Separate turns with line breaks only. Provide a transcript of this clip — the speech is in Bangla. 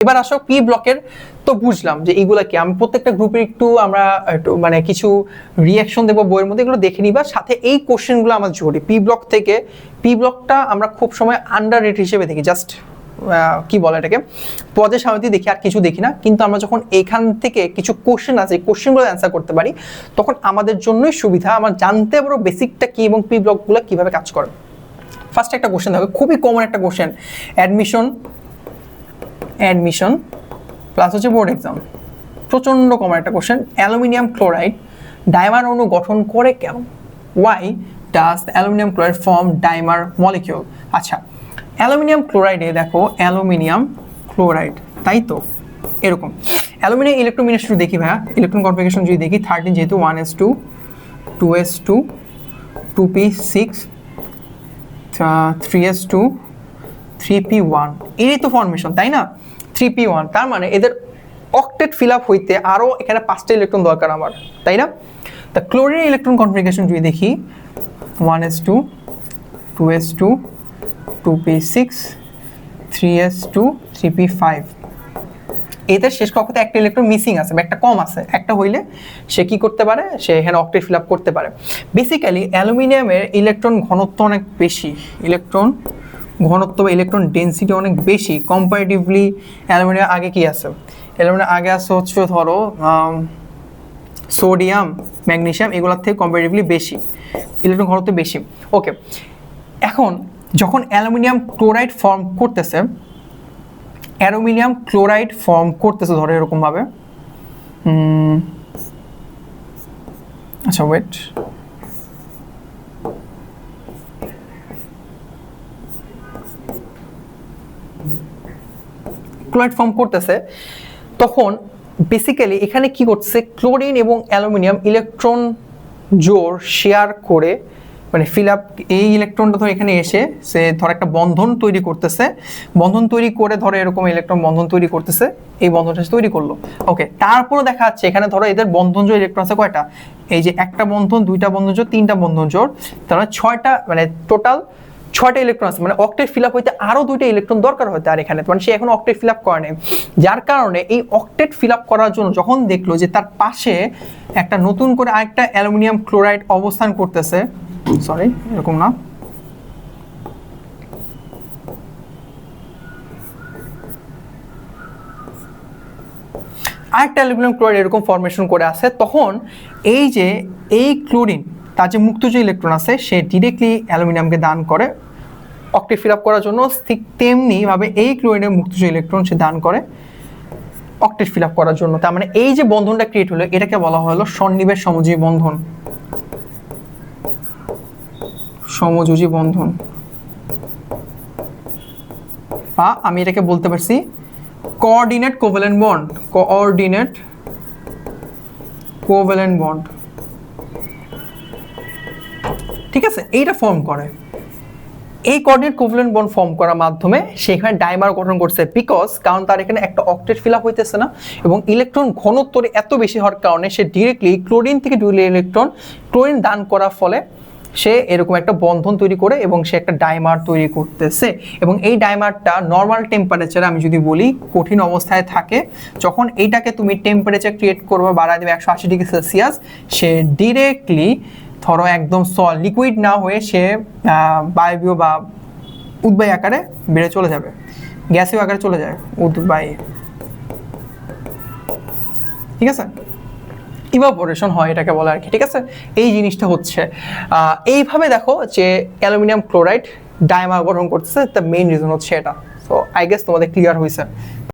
এবার আসো পি ব্লকের, তো বুঝলাম যে এইগুলা কি, আমি প্রত্যেকটা গ্রুপের একটু আমরা একটু মানে কিছু রিয়াকশন দেবো বইয়ের মধ্যে, এগুলো দেখে নিবা, সাথে এই কোশ্চেনগুলো আমার জরুরি। পি ব্লক থেকে, পি ব্লকটা আমরা খুব সময় আন্ডার রেট হিসেবে দেখি, জাস্ট কি বলে এটাকে পদের সামনে দেখি, আর কিছু দেখি না। কিন্তু আমরা যখন এখান থেকে কিছু কোশ্চেন আছে, কোশ্চেনগুলো অ্যান্সার করতে পারি, তখন আমাদের জন্যই সুবিধা, আমার জানতে পারবো বেসিকটা কি এবং পি ব্লকগুলো কিভাবে কাজ করে। ফার্স্ট একটা কোশ্চেন থাকবে, খুবই কমন একটা কোশ্চেন, অ্যাডমিশন প্লাস হচ্ছে বোর্ড এক্সাম, প্রচন্ড কমন একটা কোশ্চেন। অ্যালুমিনিয়াম ক্লোরাইড ডাইমার অণু গঠন করে কেন? Why does aluminium chloride form dimer molecule? আচ্ছা, অ্যালুমিনিয়াম ক্লোরাইডে দেখো, অ্যালুমিনিয়াম ক্লোরাইড, তাই তো এরকম অ্যালুমিনিয়াম ইলেকট্রোমিনেশন দেখি ভাইয়া, ইলেকট্রন কনফিগারেশন যদি দেখি 13 যেহেতু 1s2 2s2 2p6 3s2 3p1, এরই তো ফর্মেশন, তাই না? 3p1, তার মানে এদের অক্টেট ফিল আপ হইতে আরও এখানে 5টা ইলেকট্রন দরকার আমার, তাই না? তা ক্লোরিন ইলেকট্রন কনফিগারেশন যদি দেখি 1s2 2s2 2p6 3s2 3p5, এদের শেষ কক্ষতে একটা ইলেকট্রন মিসিং আছে বা একটা কম আছে, একটা হইলে সে কি করতে পারে, সে এখানে অক্টেট ফিল আপ করতে পারে। বেসিক্যালি অ্যালুমিনিয়ামের ইলেকট্রন ঘনত্ব অনেক বেশি, ইলেকট্রন ঘনত্ব বা ইলেকট্রন ডেন্সিটি অনেক বেশি কম্পারেটিভলি। অ্যালুমিনিয়াম আগে কি আছে? অ্যালুমিনিয়াম আগে আছে হচ্ছে ধরো সোডিয়াম, ম্যাগনেসিয়াম, এগুলোর থেকে কম্পারেটিভলি বেশি, ইলেকট্রন ঘনত্ব বেশি। ওকে, এখন যখন অ্যালুমিনিয়াম ক্লোরাইড ফর্ম করতেছে, ধরো এরকমভাবে, আচ্ছা ওয়েট, ক্লোরাইড ফর্ম করতেছে, তখন বেসিক্যালি এখানে কি করছে, ক্লোরিন এবং অ্যালুমিনিয়াম ইলেকট্রন জোড় শেয়ার করে, মানে ফিল আপ, এই ইলেকট্রনটা ধর এখানে এসে সে ধর একটা বন্ধন তৈরি করতেছে, বন্ধন তৈরি করে ধরো এরকম ইলেকট্রন বন্ধন তৈরি করতেছে, এই বন্ধনটা তৈরি করলো। ওকে, তারপরে দেখা যাচ্ছে এখানে ধরো এদের বন্ধন জোড় ইলেকট্রন আছে কয়টা, এই যে একটা বন্ধন, দুইটা বন্ধন জোড়, তিনটা বন্ধন জোড়, তাহলে 6টা, মানে টোটাল 6টা ইলেকট্রন আছে, মানে অক্টেট ফিল আপ হইতে আরো 2টা ইলেকট্রন দরকার হতে, আর এখানে মানে সে এখন অক্টেট ফিল আপ করে নাই, যার কারণে এই অক্টেট ফিল আপ করার জন্য যখন দেখলো যে তার পাশে একটা নতুন করে আরেকটা অ্যালুমিনিয়াম ক্লোরাইড অবস্থান করতেছে, সরি এরকম না, আরেকটা অ্যালুমিনিয়াম ক্লোরাইড এরকম ফরমেশন করে আছে, তখন এই যে এই ক্লোরিন তার যে মুক্ত যে ইলেকট্রন আছে সে ডিরেক্টলি অ্যালুমিনিয়ামকে দান করে অক্টেট ফিল আপ করার জন্য, ঠিক তেমনিভাবে এই ক্লোরিনের মুক্ত যে ইলেকট্রন সে দান করে অক্টেট ফিল আপ করার জন্য। তার মানে এই যে বন্ধনটা ক্রিয়েট হলো, এটাকে বলা হলো সন্নিবেশ সমযোজী বন্ধন, সমযোজী বন্ধন, বা আমি এটাকে বলতে পারছি coordinate covalent bond, coordinate covalent bond, ঠিক আছে? এইটা ফর্ম করে, এই কোঅর্ডিনেট কোভ্যালেন্ট বন্ড ফর্ম করার মাধ্যমে সেখানে ডাইমার গঠন করছে, বিকজ কারণ তার এখানে একটা অক্টেট ফিল আপ হইতেছে না, এবং ইলেকট্রন ঘনত্ব এত বেশি হওয়ার কারণে সে ডিরেক্টলি ক্লোরিন থেকে দুইটা ইলেকট্রন ক্লোরিন দান করার ফলে সে এরকম একটা বন্ধন তৈরি করে এবং সে একটা ডাইমার তৈরি করতেছে। এবং এই ডাইমারটা নর্মাল টেম্পারেচারে, আমি যদি বলি কঠিন অবস্থায় থাকে, যখন এইটাকে তুমি টেম্পারেচার ক্রিয়েট করবে বাড়ায় দেবে 180 ডিগ্রি সেলসিয়াস, সে ডিরেক্টলি ধরো একদম লিকুইড না হয়ে সে বায়বীয় বা উদ্বায়ী আকারে বেড়ে চলে যাবে, গ্যাসীয় আকারে চলে যায়, উদ্বায়ী, ঠিক আছে? ইভাপোরেশন হয় এটাকে বলে আর কি, ঠিক আছে? এই জিনিসটা হচ্ছে এইভাবে দেখো যে অ্যালুমিনিয়াম ক্লোরাইড ডাইমার গঠন করতেছে, দ্য মেইন রিজন হচ্ছে এটা। সো আই গেস তোমাদের ক্লিয়ার হয়েছে।